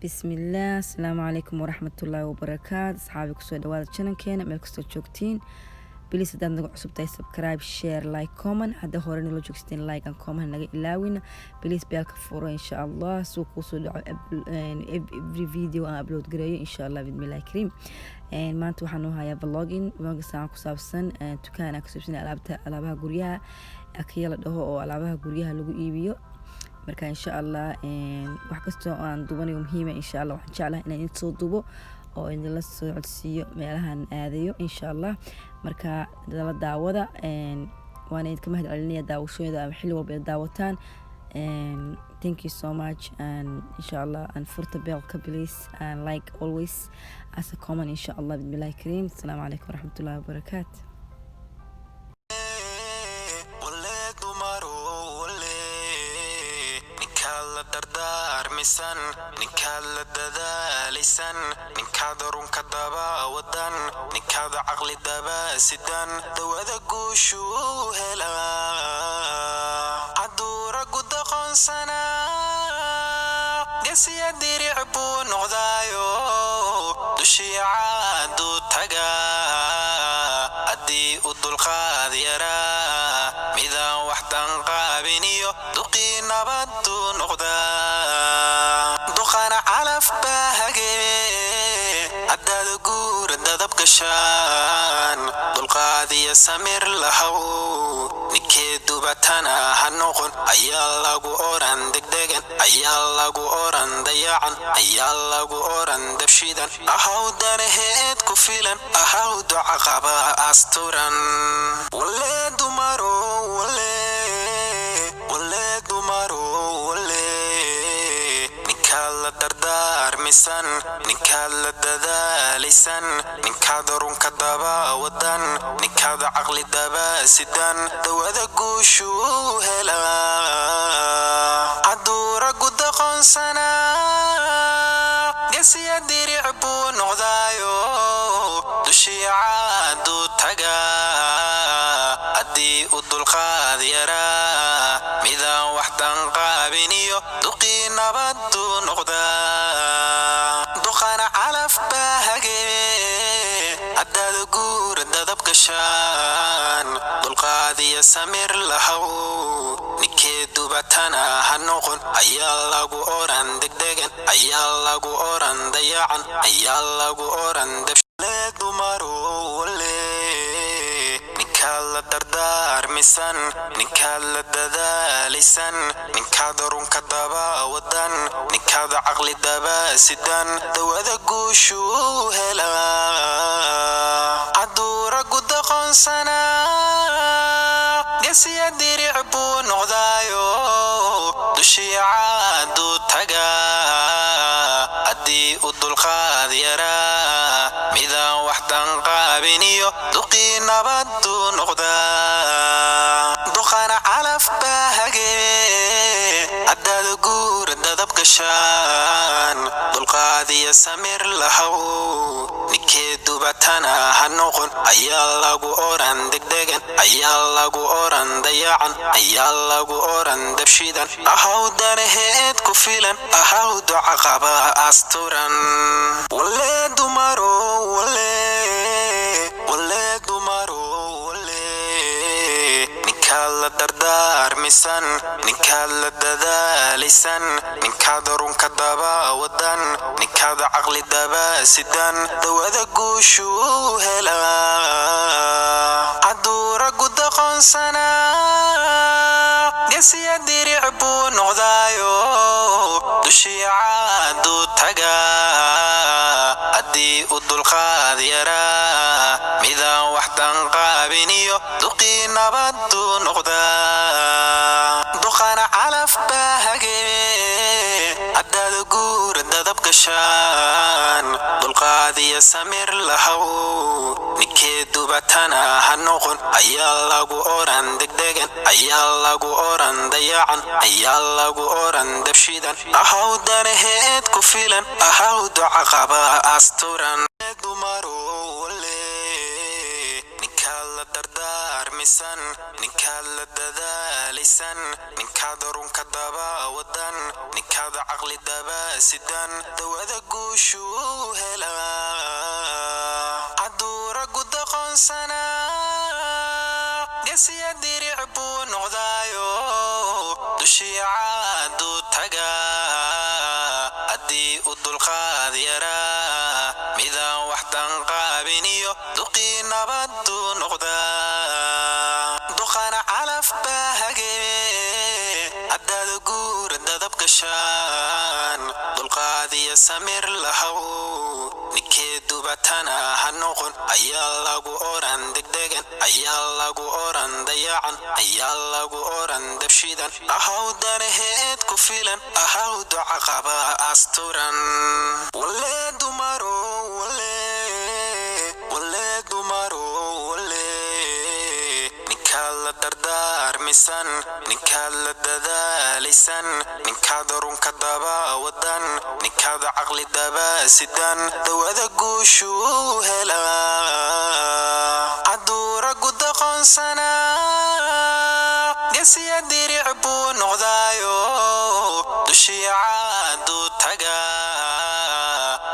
بسم الله. السلام عليكم ورحمة الله وبركاته. أصحابي كسو دواد channel كينا ميل كستو جوجتين بليس هدان نغو عصب تاي سبسكرايب شير لايك كومن هدا هورين لو جوجتين لايك ان كومن نغا إلاوين بليس بيالك فورو إن شاء الله سوكو سو دعو every video أنا أبلود قريو إن شاء الله بإذن الله كريم. maanta waxaan u hayaa vlogging aan ku saabsan dukaan aan ku saabsan alaabaha guryaha akiyala dhaho oo alaabaha guryaha lagu iibiyo. marka insha Allah wax kasto aan duubanayo muhiim ah insha Allah waxaan jeclahay inaan idin soo duubo oo idin la soo codsiyo meelahan aadayo insha Allah. marka dala daawada waan idin ka mahad celinayaa daawashooda xilli walba daawataan. Thank you so much and inshallah and for the bell please and like always as a comment inshallah bismillah kareem. Assalamu alaikum warahmatullahi wabarakatuh. ninkaad la dadaalisan ninkaad runka daba wadan ninkaad caqli daba sidan dawada guushu helaa hadduu raggu daqoonsanaa gesiya diric buu noqdaayo dushii caadu tagaa haddii u dulqaad yaraa midaan wax danqaabiniyo duqii nabaddu noqdaa duqana calaf baahage haddaad guur dadab gashaan dulqaadiya samir lahow ninkee dubatana ha noqon ayaa lagu oran degdegan ayaa lagu oran dayacan ayaa lagu oran dabshidan ahaw danaheed ku filan ahaw duca qaba asturan wale dumaro wale dumaro wale ninkaad la dardaarmisan ninkaad la dadaalisan ninkaad runka daba wadan ninkaad caqli daba sidan dawada guushu helaa hadduu raggu daqoonsanaa gesiya diric buu noqdaayo dushii caadu tagaa haddii u dulqaad yaraa midaan wax danqaabiniyo duqii nabaddu noqdaa duqana calaf baahage haddaad guur dadab gashaan dulqaadiya samir lahow ninkee dubatana ha noqon ayaa lagu oran degdegan ayaa lagu oran dayacan ayaa lagu oran dabshile dumaro wale ninkaad la dardaarmisan ninkaad la dadaalisan ninkaad runka daba wadan ninkaad caqli daba sidan dawada guushu helaa hadduu raggu daqoonsanaa gesiya diric buu noqdaayo dushii caadu tagaa haddii u dulqaad yaraa midaan wax danqaabiniyo duqii nabaddu noqdaa duqana calaf baahage haddaad guur dadab gashaan dulqaadiya samir lahow ninkee dubatana ha noqon ayaa lagu oran degdegan ayaa lagu oran dayacan ayaa lagu oran dabshidan ahaw danaheed ku filan ahaw duca qaba asturan wale dumaro wale dumaro wale ninkaad la dardaarmisan ninkaad la dadaalisan ninkaad runka daba wadan ninkaad caqli daba sidan dawada guushu helaa hadduu raggu daqoonsanaa gesiya diric buu noqdaayo dushii caadu tagaa haddii u dulqaad yaraa midaan wax danqaabiniyo duqii nabaddu noqdaa duqana calaf baahage haddaad guur dadab gashaan dulqaadiya samir lahow ninkee dubatana ha noqon ayaa lagu oran degdegan ayaa lagu oran dayacan ayaa lagu oran dabshidan ahaw danaheed ku filan ahaw duca qaba asturan dumaro wale ninkaad la dardaarmi misan ninkaad la dadaalaysan ninkaad runka daba wadan ninkaad caqli daba sidan dawada guushu helaa caduura gudaqoonsana gesiya diric buu noqdaayo dushii caadu taga haddii u dulqaad yaraa midaan wax danqaabiniyo duqii nabadu noqdaa duqana calaf baa hagee haddaad guur dadab gashaan dulqaad iyo samir lahow ninkee dubatana ha noqon ayaa lagu oran degdegan ayaa lagu oran dayacan ayaa lagu oran dabshidan ahaw danaheed ku filan ahaw duca qaba asturan wale dumaro wale dumaro wale ninkaad la dardaarmisan ninkaad la dadaalaysan ninkaad runka daba wadan ninkaad caqli daba sidan dawada guushu helaa caduura gudaqoonsana gesiya diric buu noqdaayo dushii caadu taga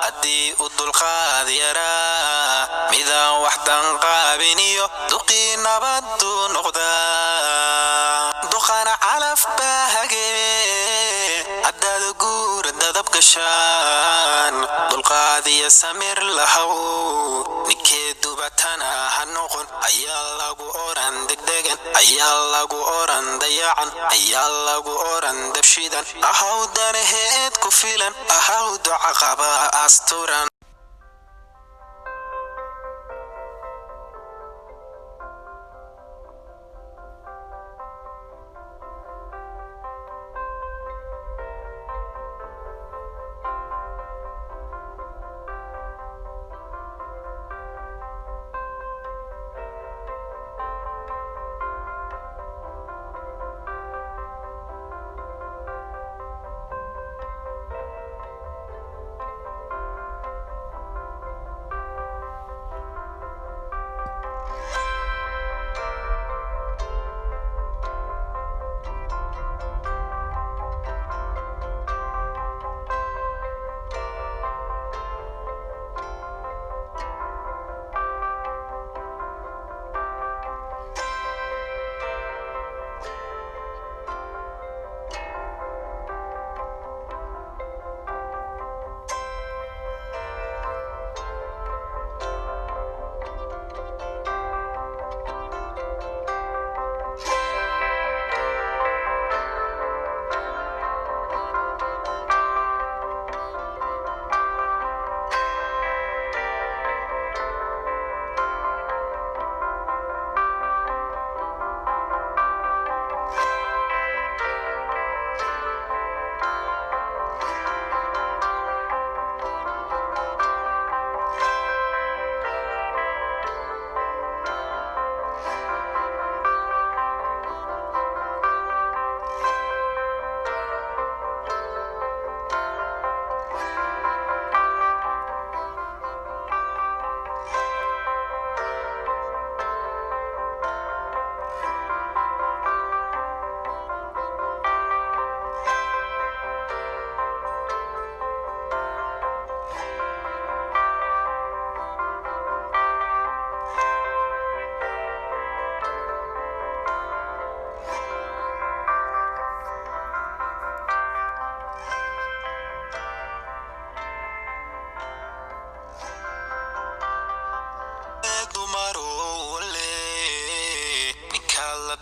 haddii u dulqaad yaraa midaan wax danqaabiniyo duqii nabadu noqdaa duqana calaf baa hagee haddaad guur dadab gashaan dulqaad iyo samir lahow ninkee dubatana ha noqon ayaa lagu oran degdegan ayaa lagu oran dayacan ayaa lagu oran dabshidan ahaw danaheed ku filan ahaw duca qaba asturan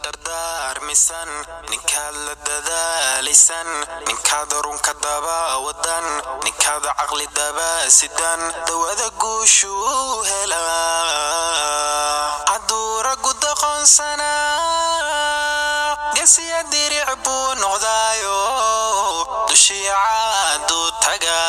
dardaarmisan ninkaad la dadaalaysan ninkaad runka daba wadan ninkaad caqli daba sidan dawada guushu helaa caduura gudaqoonsana gesiya diric buu noqdaayo dushii caadu taga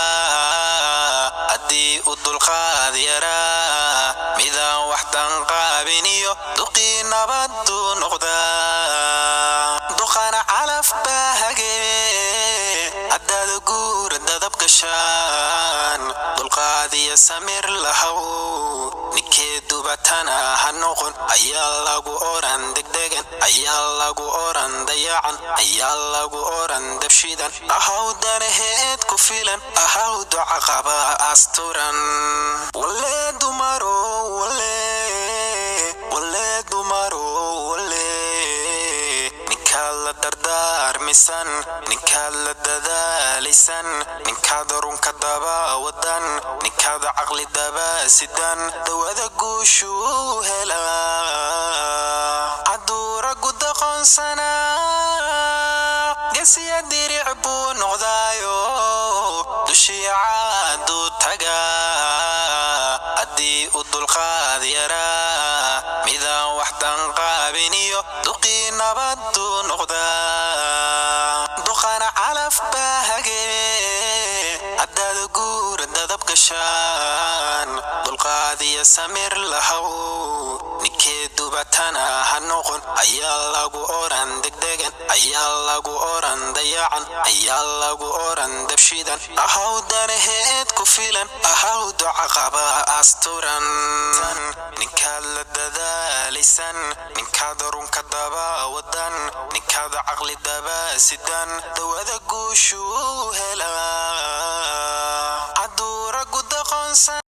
haddii u dulqaad yaraa midaan wax danqaabiniyo duqii nabadu noqdaa duqana calaf baa hagee haddaad guur dadab gashaan dulqaad iyo samir lahow ninkee dubat dubatana hanoqon ayaa lagu oran degdegan ayaa lagu oran dayacan ayaa lagu oran dabshidan ahaw danaheed ku filan ahaw duca qaba asturan wale dumaro wale dumaro wale nikala dardar misan nikala dadalisan nikada runka daba wadan nikada aqli daba sidan dawada guushu hela adura gudaqon sana gasiya diricbu noqdayo dushiyaadu taga adii u dulqaad yara midaan waxdan qaabiniyo duqii nabadu noqda duqana calaf baahage haddaad guur dadab gashaan dulqaadiya samir lahow ninkee dubatana ha noqon ayaa lagu oran degdegan ayaa lagu oran dayacan ayaa lagu oran dabshidan ahaw danaheed ku filan ahaw duca qaba asturan ninkaad la dadaalaysan ninkaad runka daba wadan ninkaad caqli daba sidan dawada guushu